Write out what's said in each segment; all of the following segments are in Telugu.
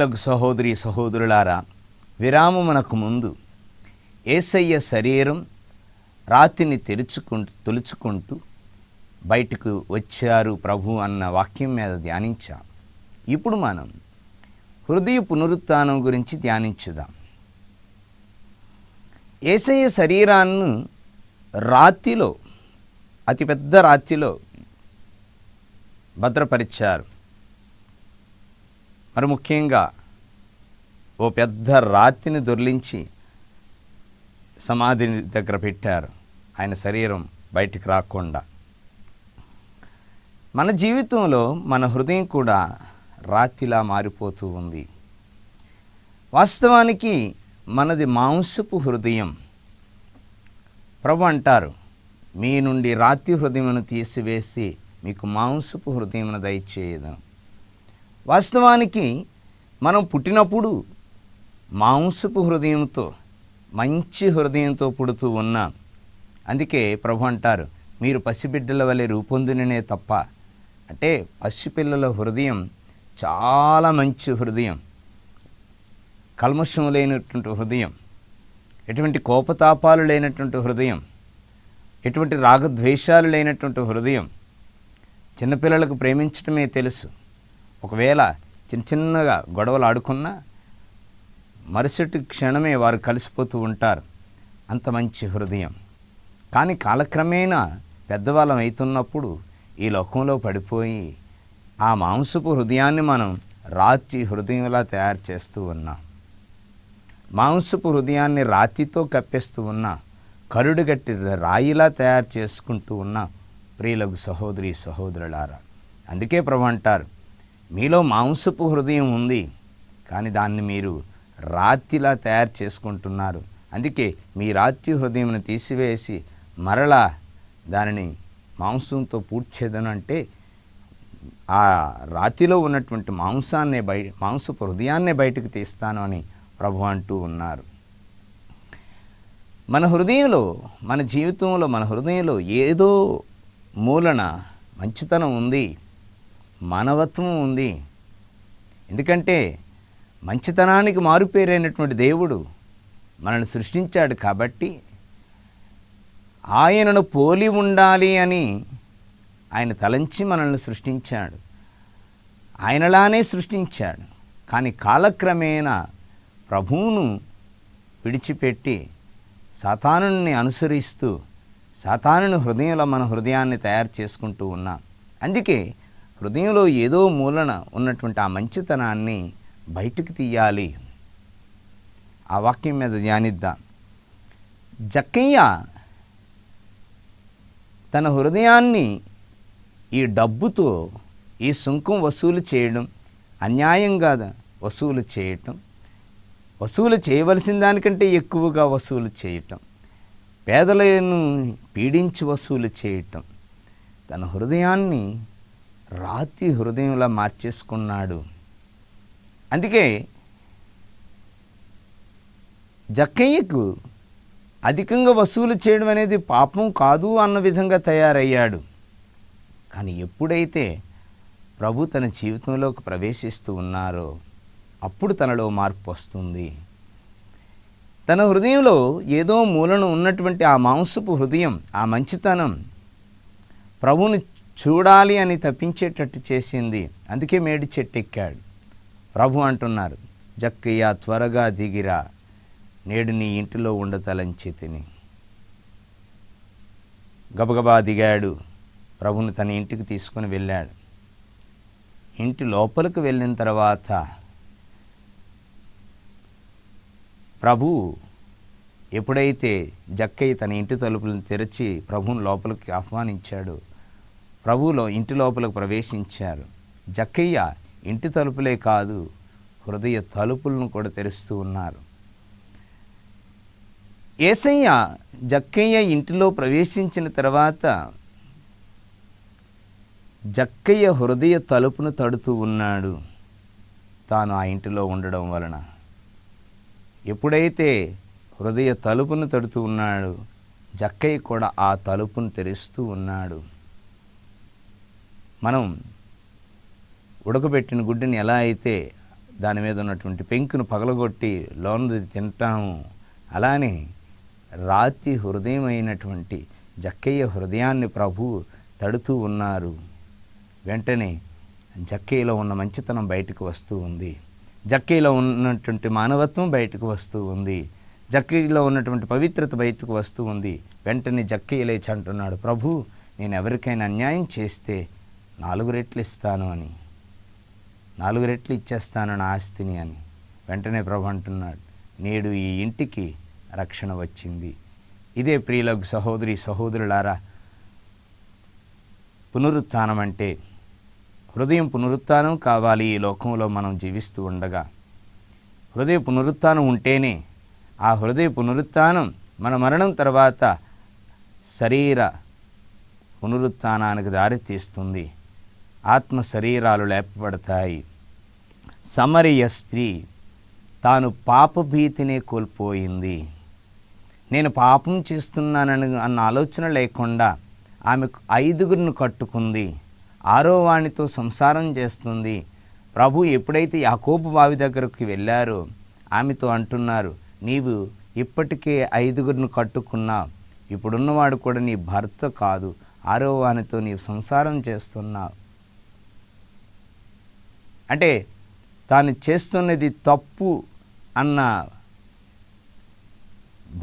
ప్రియులకు సహోదరి సహోదరులారా, విరామమునకు ముందు యేసయ్య శరీరం రాతిని తొలుచుకుంటూ బయటకు వచ్చారు ప్రభు అన్న వాక్యం మీద ధ్యానించాం. ఇప్పుడు మనం హృదయ పునరుత్థానం గురించి ధ్యానించుదాం. యేసయ్య శరీరాన్ని రాతిలో, అతిపెద్ద రాతిలో భద్రపరిచారు. మరి ముఖ్యంగా ఓ పెద్ద రాతిని దొర్లించి సమాధి దగ్గర పెట్టారు, ఆయన శరీరం బయటికి రాకుండా. మన జీవితంలో మన హృదయం కూడా రాతిలా మారిపోతూ ఉంది. వాస్తవానికి మనది మాంసపు హృదయం. ప్రభు అంటారు, మీ నుండి రాతి హృదయమును తీసివేసి మీకు మాంసపు హృదయమును దయచేయదు. వాస్తవానికి మనం పుట్టినప్పుడు మాంసపు హృదయంతో, మంచి హృదయంతో పుడుతూ ఉన్నాం. అందుకే ప్రభు అంటారు, మీరు పసిబిడ్డల వలె రూపొందిననే తప్ప, అంటే పసిపిల్లల హృదయం చాలా మంచి హృదయం, కల్మషం లేనటువంటి హృదయం, ఎటువంటి కోపతాపాలు లేనటువంటి హృదయం, ఎటువంటి రాగద్వేషాలు లేనటువంటి హృదయం. చిన్నపిల్లలకు ప్రేమించడమే తెలుసు. ఒకవేళ చిన్నగా గొడవలు ఆడుకున్నా మరుసటి క్షణమే వారు కలిసిపోతూ ఉంటారు. అంత మంచి హృదయం. కానీ కాలక్రమేణా పెద్దవాళ్ళం అవుతున్నప్పుడు ఈ లోకంలో పడిపోయి ఆ మాంసపు హృదయాన్ని మనం రాతి హృదయంలా తయారు చేస్తూ ఉన్నాం. మాంసపు హృదయాన్ని రాతితో కప్పేస్తూ ఉన్నాం. కరుడుగట్టి రాయిలా తయారు చేసుకుంటూ ఉన్నాం. ప్రియులకు సహోదరి సహోదరులారా, అందుకే ప్రభు అంటారు, మీలో మాంసపు హృదయం ఉంది, కానీ దాన్ని మీరు రాతిలా తయారు చేసుకుంటున్నారు. అందుకే మీ రాతి హృదయంను తీసివేసి మరలా దానిని మాంసంతో పూడ్చేదను అంటే ఆ రాతిలో ఉన్నటువంటి మాంసపు హృదయాన్నే బయటకు తీస్తాను అని ప్రభు అంటూ ఉన్నారు. మన హృదయంలో, మన జీవితంలో, మన హృదయంలో ఏదో మూలన మంచితనం ఉంది, మానవత్వం ఉంది. ఎందుకంటే మంచితనానికి మారుపేరైనటువంటి దేవుడు మనల్ని సృష్టించాడు కాబట్టి ఆయనను పోలి ఉండాలి అని ఆయన తలంచి మనల్ని సృష్టించాడు. ఆయనలానే సృష్టించాడు. కానీ కాలక్రమేణా ప్రభువును విడిచిపెట్టి సాతానుని అనుసరిస్తూ సాతానుని హృదయంలో మన హృదయాన్ని తయారు చేసుకుంటూ ఉన్నాం. అందుకే హృదయంలో ఏదో మూలన ఉన్నటువంటి ఆ మంచితనాన్ని బయటికి తీయాలి. ఆ వాక్యం మీద ధ్యానిద్దాం. జక్కయ్య తన హృదయాన్ని ఈ డబ్బుతో, ఈ సుంకం వసూలు చేయడం, అన్యాయంగా వసూలు చేయటం, వసూలు చేయవలసిన దానికంటే ఎక్కువగా వసూలు చేయటం, పేదలను పీడించి వసూలు చేయటం, తన హృదయాన్ని రాతి హృదయంలా మార్చేసుకున్నాడు. అందుకే జక్కయ్యకు అధికంగా వసూలు చేయడం అనేది పాపం కాదు అన్న విధంగా తయారయ్యాడు. కానీ ఎప్పుడైతే ప్రభు తన జీవితంలోకి ప్రవేశిస్తూ ఉన్నారో అప్పుడు తనలో మార్పు వస్తుంది. తన హృదయంలో ఏదో మూలన ఉన్నటువంటి ఆ మాంసపు హృదయం, ఆ మంచితనం ప్రభువుని చూడాలి అని తప్పించేటట్టు చేసింది. అందుకే మేడి చెట్టు ఎక్కాడు. ప్రభు అంటున్నారు, జక్కయ్య త్వరగా దిగిరా, నేడు నీ ఇంటిలో ఉండతలంచితిని. గబగబా దిగాడు. ప్రభుని తన ఇంటికి తీసుకుని వెళ్ళాడు. ఇంటి లోపలికి వెళ్ళిన తర్వాత ప్రభు ఎప్పుడైతే జక్కయ్య తన ఇంటి తలుపులను తెరిచి ప్రభువుని లోపలికి ఆహ్వానించాడు, ప్రభువులో ఇంటి లోపలికి ప్రవేశించారు. జక్కయ్య ఇంటి తలుపులే కాదు, హృదయ తలుపులను కూడా తెరుస్తూ ఉన్నారు. యేసయ్య జక్కయ్య ఇంటిలో ప్రవేశించిన తర్వాత జక్కయ్య హృదయ తలుపును తడుతూ ఉన్నాడు, తాను ఆ ఇంటిలో ఉండడం వలన. ఎప్పుడైతే హృదయ తలుపును తడుతూ ఉన్నాడు, జక్కయ్య కూడా ఆ తలుపును తెరుస్తూ ఉన్నాడు. మనం ఉడకబెట్టిన గుడ్డుని ఎలా అయితే దాని మీద ఉన్నటువంటి పెంకును పగలగొట్టి లోనది తింటాము. అలానే రాతి హృదయం అయినటువంటి జక్కయ్య హృదయాన్ని ప్రభు తడుతూ ఉన్నారు. వెంటనే జక్కయ్యలో ఉన్న మంచితనం బయటకు వస్తూ ఉంది. జక్కయ్యలో ఉన్నటువంటి మానవత్వం బయటకు వస్తూ ఉంది. జక్కయ్యలో ఉన్నటువంటి పవిత్రత బయటకు వస్తూ ఉంది. వెంటనే జక్కయ్య లేచి అంటున్నాడు, ప్రభు, నేను ఎవరికైనా అన్యాయం చేస్తే 4 రెట్లు ఇస్తాను అని, 4 రెట్లు ఇచ్చేస్తాను నా ఆస్తిని అని. వెంటనే ప్రభు అంటున్నాడు, నేడు ఈ ఇంటికి రక్షణ వచ్చింది. ఇదే ప్రియులకు సహోదరి సహోదరులారా, పునరుత్థానం అంటే హృదయం పునరుత్థానం కావాలి. ఈ లోకంలో మనం జీవిస్తూ ఉండగా హృదయ పునరుత్థానం ఉంటేనే ఆ హృదయ పునరుత్థానం మన మరణం తర్వాత శరీర పునరుత్థానానికి దారితీస్తుంది. ఆత్మ శరీరాలు లేపబడతాయి. సమరయ స్త్రీ తాను పాపభీతినే కోల్పోయింది. నేను పాపం చేస్తున్నానని అన్న ఆలోచన లేకుండా ఆమె 5గురిని కట్టుకుంది. 6వ వానితో సంసారం చేస్తుంది. ప్రభు ఎప్పుడైతే యాకోబు బావి దగ్గరకు వెళ్ళారో ఆమెతో అంటున్నారు, నీవు ఇప్పటికే 5గురిని కట్టుకున్నావు, ఇప్పుడున్నవాడు కూడా నీ భర్త కాదు, 6వ వానితో నీవు సంసారం చేస్తున్నావు. అంటే తాను చేస్తున్నది తప్పు అన్న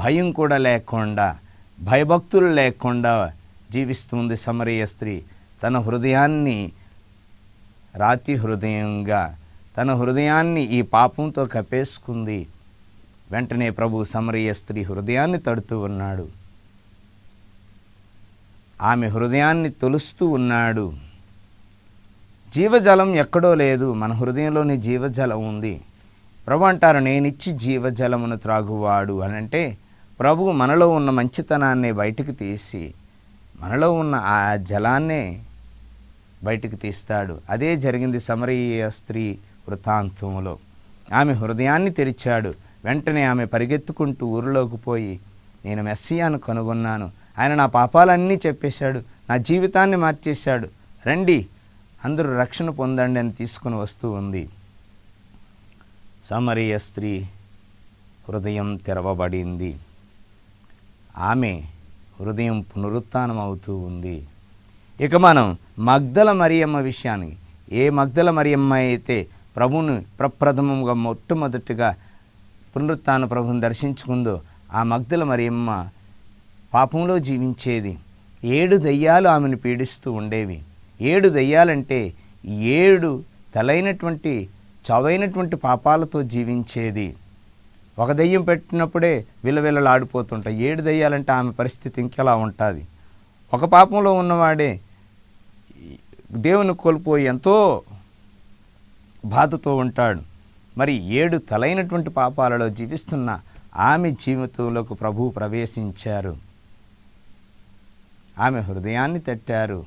భయం కూడా లేకుండా, భయభక్తులు లేకుండా జీవిస్తుంది సమరయ స్త్రీ. తన హృదయాన్ని రాతి హృదయంగా, తన హృదయాన్ని ఈ పాపంతో కప్పేసుకుంది. వెంటనే ప్రభు సమరయ స్త్రీ హృదయాన్ని తడుతూ ఉన్నాడు. ఆమె హృదయాన్ని తొలుస్తూ ఉన్నాడు. జీవజలం ఎక్కడో లేదు, మన హృదయంలోని జీవజలం ఉంది. ప్రభు అంటారు, నేనిచ్చి జీవజలమును త్రాగువాడు అని. అంటే ప్రభు మనలో ఉన్న మంచితనాన్ని బయటికి తీసి మనలో ఉన్న ఆ జలాన్నే బయటికి తీస్తాడు. అదే జరిగింది సమరయ స్త్రీ వృత్తాంతంలో. ఆమె హృదయాన్ని తెరిచాడు. వెంటనే ఆమె పరిగెత్తుకుంటూ ఊరిలోకి పోయి, నేను మెస్సియాను కనుగొన్నాను, ఆయన నా పాపాలన్నీ చెప్పేశాడు, నా జీవితాన్ని మార్చేశాడు, రండి అందరూ రక్షణ పొందండి అని తీసుకుని వస్తూ ఉంది. సమరయ స్త్రీ హృదయం తెరవబడింది. ఆమె హృదయం పునరుత్థానం అవుతూ ఉంది. ఇక మనం మగ్దల మరియమ్మ విషయానికి, ఏ మగ్దల మరియమ్మ అయితే ప్రభువుని ప్రప్రథమంగా మొట్టమొదటిగా పునరుత్థాన ప్రభువుని దర్శించుకుందో ఆ మగ్దల మరియమ్మ పాపంలో జీవించేది. 7 దయ్యాలు ఆమెను పీడిస్తూ ఉండేవి. 7 దయ్యాలంటే 7 తలైనటువంటి చవైనటువంటి పాపాలతో జీవించేది. ఒక దయ్యం పెట్టినప్పుడే విలవిలలాడిపోతుంటాయి. 7 దయ్యాలంటే ఆమె పరిస్థితి ఇంకెలా ఉంటుంది. ఒక పాపంలో ఉన్నవాడే దేవుని కోల్పోయి ఎంతో బాధతో ఉంటాడు. మరి 7 తలైనటువంటి పాపాలలో జీవిస్తున్న ఆమె జీవితంలోకి ప్రభువు ప్రవేశించారు. ఆమె హృదయాన్ని తట్టారు.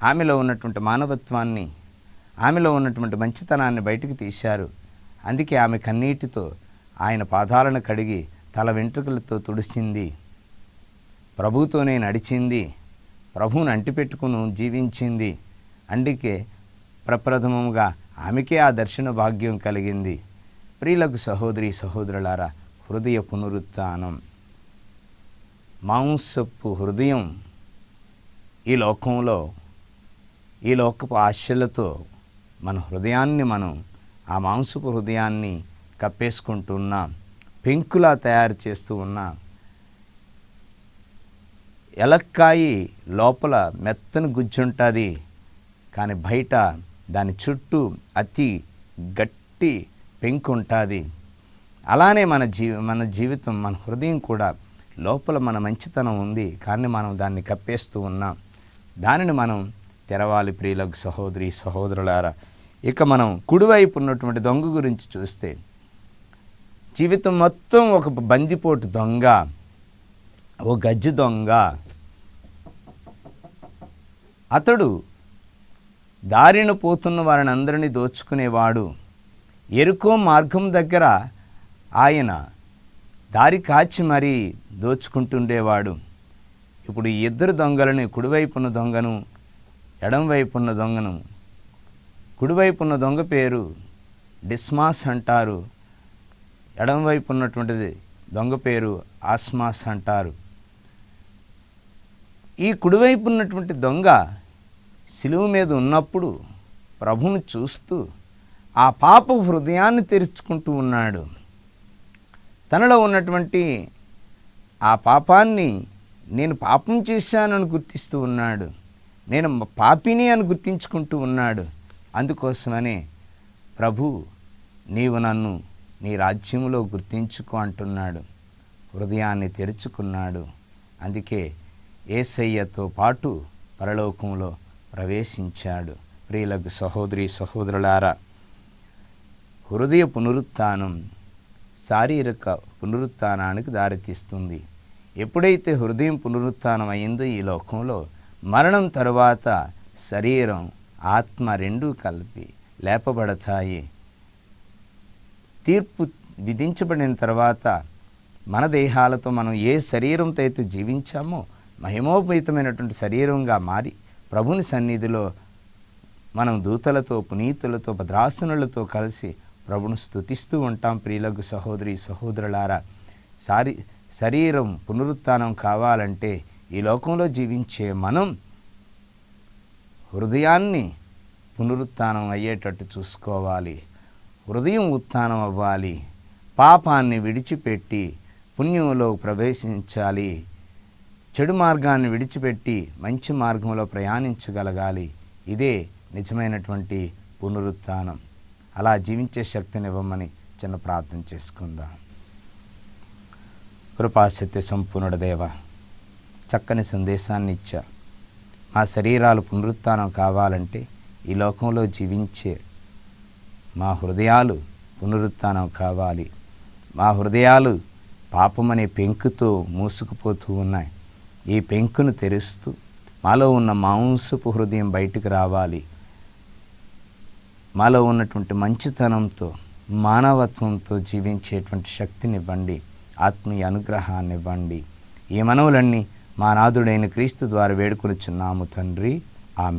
ఆమెలో ఉన్నటువంటి మానవత్వాన్ని, ఆమెలో ఉన్నటువంటి మంచితనాన్ని బయటికి తీశారు. అందుకే ఆమె కన్నీటితో ఆయన పాదాలను కడిగి తల వెంట్రుకలతో తుడిచింది. ప్రభువుతోనే నడిచింది. ప్రభువుని అంటిపెట్టుకుని జీవించింది. అందుకే ప్రప్రథమంగా ఆమెకే ఆ దర్శన భాగ్యం కలిగింది. ప్రియులకు సహోదరి సహోదరులారా, హృదయ పునరుత్థానం, మాంసపు హృదయం ఈ లోకంలో, ఈ లోకపు ఆశలతో మన హృదయాన్ని మనం ఆ మాంసపు హృదయాన్ని కప్పేసుకుంటున్నాం, పెంకులా తయారు చేస్తూ ఉన్నాం. ఎలక్కాయి లోపల మెత్తని గుజ్జుంటుంది, కానీ బయట దాని చుట్టూ అతి గట్టి పెంకు ఉంటుంది. అలానే మన జీవితం, మన హృదయం కూడా లోపల మన మంచితనం ఉంది, కానీ మనం దాన్ని కప్పేస్తూ ఉన్నాం. దానిని మనం తెరవాలి. ప్రియులకు సహోదరి సహోదరులారా, ఇక మనం కుడివైపు ఉన్నటువంటి దొంగ గురించి చూస్తే, జీవితం మొత్తం ఒక బందిపోటు దొంగ, ఓ గజ్జి దొంగ. అతడు దారిన పోతున్న వారిని అందరినీ దోచుకునేవాడు. ఎరుకో మార్గం దగ్గర ఆయన దారి కాచి మరీ దోచుకుంటుండేవాడు. ఇప్పుడు ఈ 2 దొంగలని, కుడివైపున్న దొంగను, ఎడంవైపున్న దొంగను. కుడివైపున్న దొంగ పేరు డిస్మాస్ అంటారు. ఎడమవైపు ఉన్నటువంటిది దొంగ పేరు ఆస్మాస్ అంటారు. ఈ కుడివైపు ఉన్నటువంటి దొంగ శిలువ మీద ఉన్నప్పుడు ప్రభువును చూస్తూ ఆ పాప హృదయాన్ని తెరుచుకుంటూ ఉన్నాడు. తనలో ఉన్నటువంటి ఆ పాపాన్ని నేను పాపం చేశానని గుర్తిస్తూ ఉన్నాడు. నేను పాపిని అని గుర్తించుకుంటూ ఉన్నాడు. అందుకోసమనే ప్రభు నీవు నన్ను నీ రాజ్యంలో గుర్తించుకో అంటున్నాడు. హృదయాన్ని తెరుచుకున్నాడు. అందుకే యేసయ్యతో పాటు పరలోకంలో ప్రవేశించాడు. ప్రియులకు సహోదరి సహోదరులారా, హృదయ పునరుత్థానం శారీరక పునరుత్థానానికి దారితీస్తుంది. ఎప్పుడైతే హృదయం పునరుత్థానం అయిందో ఈ లోకంలో మరణం తరువాత శరీరం ఆత్మ రెండూ కలిపి లేపబడతాయి. తీర్పు విధించబడిన తర్వాత మన దేహాలతో మనం ఏ శరీరంతో అయితే జీవించామో మహిమోపేతమైనటువంటి శరీరంగా మారి ప్రభుని సన్నిధిలో మనం దూతలతో పునీతులతో భద్రాసనులతో కలిసి ప్రభును స్తుతిస్తూ ఉంటాం. ప్రియులకు సహోదరి సహోదరులారా, శరీరం పునరుత్థానం కావాలంటే ఈ లోకంలో జీవించే మనం హృదయాన్ని పునరుత్థానం అయ్యేటట్టు చూసుకోవాలి. హృదయం ఉత్థానం అవ్వాలి. పాపాన్ని విడిచిపెట్టి పుణ్యంలో ప్రవేశించాలి. చెడు మార్గాన్ని విడిచిపెట్టి మంచి మార్గంలో ప్రయాణించగలగాలి. ఇదే నిజమైనటువంటి పునరుత్థానం. అలా జీవించే శక్తినివ్వమని చిన్న ప్రార్థన చేసుకుందాం. కృపాసత్య సంపూర్ణుడ దేవ, చక్కని సందేశాన్ని ఇచ్చా. మా శరీరాలు పునరుత్థానం కావాలంటే ఈ లోకంలో జీవించే మా హృదయాలు పునరుత్థానం కావాలి. మా హృదయాలు పాపమనే పెంకుతో మూసుకుపోతూ ఉన్నాయి. ఈ పెంకును తెరుస్తూ మాలో ఉన్న మాంసపు హృదయం బయటికి రావాలి. మాలో ఉన్నటువంటి మంచితనంతో మానవత్వంతో జీవించేటువంటి శక్తినివ్వండి, ఆత్మీయ అనుగ్రహాన్ని ఇవ్వండి. ఈ మనవులన్నీ మా నాథుడైన క్రీస్తు ద్వారా వేడుకొనుచున్నాము తండ్రి. ఆమేన్.